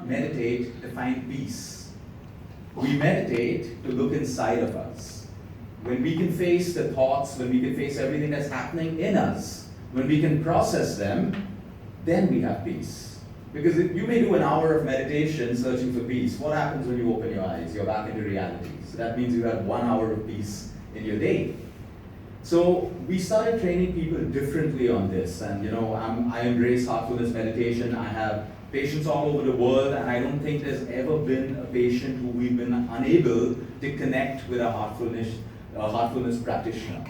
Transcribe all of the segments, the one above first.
not meditate to find peace. We meditate to look inside of us. When we can face the thoughts, when we can face everything that's happening in us, when we can process them, then we have peace. Because if you may do an hour of meditation searching for peace, what happens when you open your eyes? You're back into reality. So that means you have 1 hour of peace in your day. So we started training people differently on this, and I embrace heartfulness meditation. I have patients all over the world, and I don't think there's ever been a patient who we've been unable to connect with a heartfulness practitioner.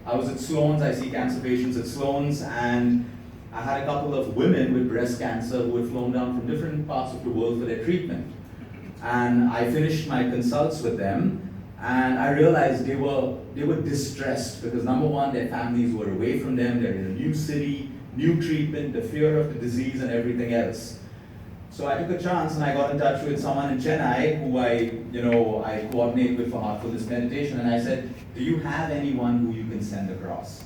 I was at Sloan's, I see cancer patients at Sloan's, and I had a couple of women with breast cancer who had flown down from different parts of the world for their treatment. And I finished my consults with them, and I realized they were distressed because number one, their families were away from them, they're in a new city, new treatment, the fear of the disease and everything else. So I took a chance and I got in touch with someone in Chennai who I coordinate with for heartfulness meditation, and I said, do you have anyone who you can send across?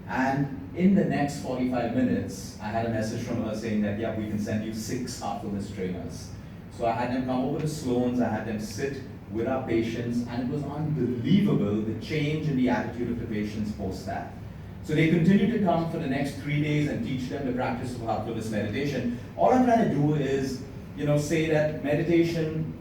And in the next 45 minutes, I had a message from her saying that, yeah, we can send you 6 heartfulness trainers. So I had them come over to Sloan's, I had them sit with our patients, and it was unbelievable the change in the attitude of the patients post that. So they continue to come for the next 3 days and teach them the practice of heartfulness meditation. All I'm trying to do is, say that meditation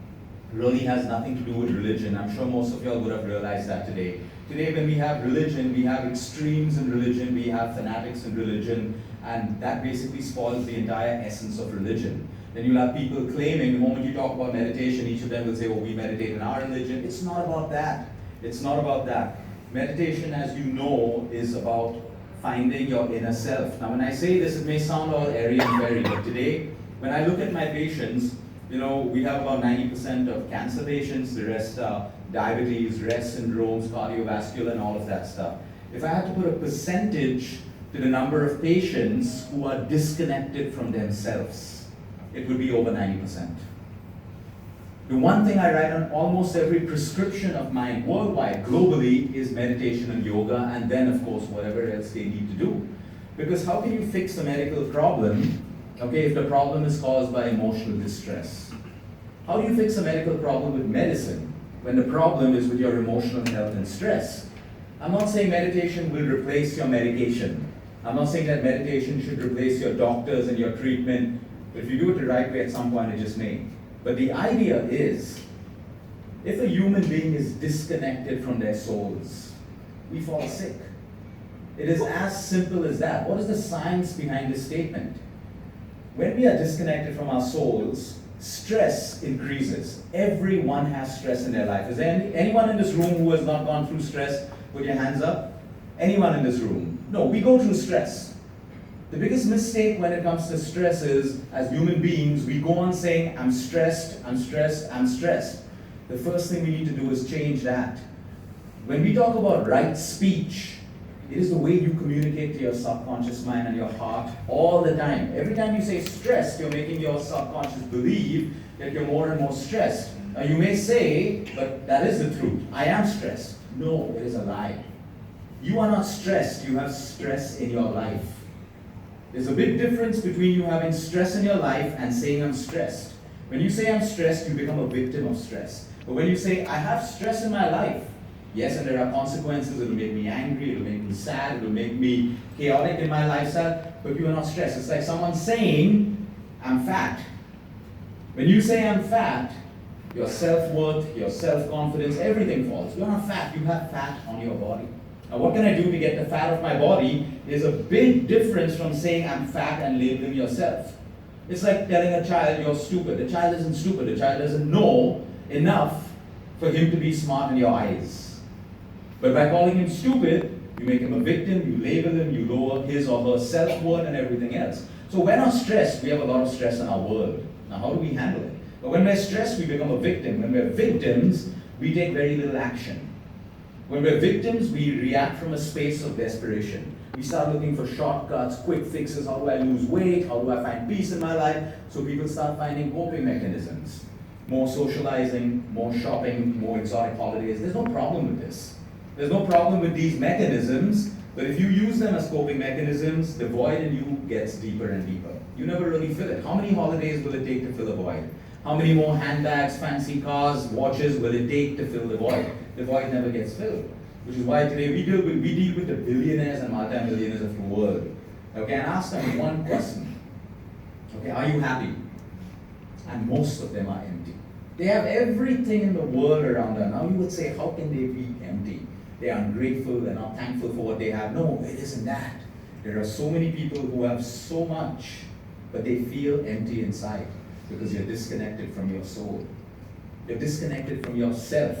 really has nothing to do with religion. I'm sure most of y'all would have realized that today. Today when we have religion, we have extremes in religion, we have fanatics in religion, and that basically spoils the entire essence of religion. Then you'll have people claiming, the moment you talk about meditation, each of them will say, oh, we meditate in our religion. It's not about that. It's not about that. Meditation, as you know, is about finding your inner self. Now, when I say this, it may sound all airy and fairy, but today, when I look at my patients, we have about 90% of cancer patients, the rest are diabetes, Rett syndromes, cardiovascular, and all of that stuff. If I had to put a percentage to the number of patients who are disconnected from themselves, it would be over 90%. The one thing I write on almost every prescription of mine worldwide, globally, is meditation and yoga, and then, of course, whatever else they need to do. Because how can you fix a medical problem, if the problem is caused by emotional distress? How do you fix a medical problem with medicine when the problem is with your emotional health and stress? I'm not saying meditation will replace your medication. I'm not saying that meditation should replace your doctors and your treatment. But if you do it the right way, at some point it just may. But the idea is, if a human being is disconnected from their souls, we fall sick. It is as simple as that. What is the science behind this statement? When we are disconnected from our souls, stress increases. Everyone has stress in their life. Is there anyone in this room who has not gone through stress? Put your hands up. Anyone in this room? No, we go through stress. The biggest mistake when it comes to stress is, as human beings, we go on saying, I'm stressed, I'm stressed, I'm stressed. The first thing we need to do is change that. When we talk about right speech, it is the way you communicate to your subconscious mind and your heart all the time. Every time you say stressed, you're making your subconscious believe that you're more and more stressed. Now you may say, but that is the truth, I am stressed. No, it is a lie. You are not stressed, you have stress in your life. There's a big difference between you having stress in your life and saying I'm stressed. When you say I'm stressed, you become a victim of stress. But when you say I have stress in my life, yes, and there are consequences, it'll make me angry, it'll make me sad, it'll make me chaotic in my lifestyle, but you are not stressed. It's like someone saying I'm fat. When you say I'm fat, your self-worth, your self-confidence, everything falls. You're not fat, you have fat on your body. Now what can I do to get the fat off my body is a big difference from saying I'm fat and labeling yourself. It's like telling a child you're stupid. The child isn't stupid. The child doesn't know enough for him to be smart in your eyes. But by calling him stupid, you make him a victim, you label him, you lower his or her self-worth and everything else. So when we're stressed, we have a lot of stress in our world. Now how do we handle it? But when we're stressed, we become a victim. When we're victims, we take very little action. When we're victims, we react from a space of desperation. We start looking for shortcuts, quick fixes. How do I lose weight? How do I find peace in my life? So people start finding coping mechanisms. More socializing, more shopping, more exotic holidays. There's no problem with this. There's no problem with these mechanisms, but if you use them as coping mechanisms, the void in you gets deeper and deeper. You never really fill it. How many holidays will it take to fill a void? How many more handbags, fancy cars, watches will it take to fill the void? The void never gets filled. Which is why today we deal with the billionaires and multi-millionaires of the world. Okay, and ask them one question. Okay, are you happy? And most of them are empty. They have everything in the world around them. Now you would say, how can they be empty? They are ungrateful, they're not thankful for what they have. No, it isn't that. There are so many people who have so much, but they feel empty inside because you're disconnected from your soul. You're disconnected from yourself.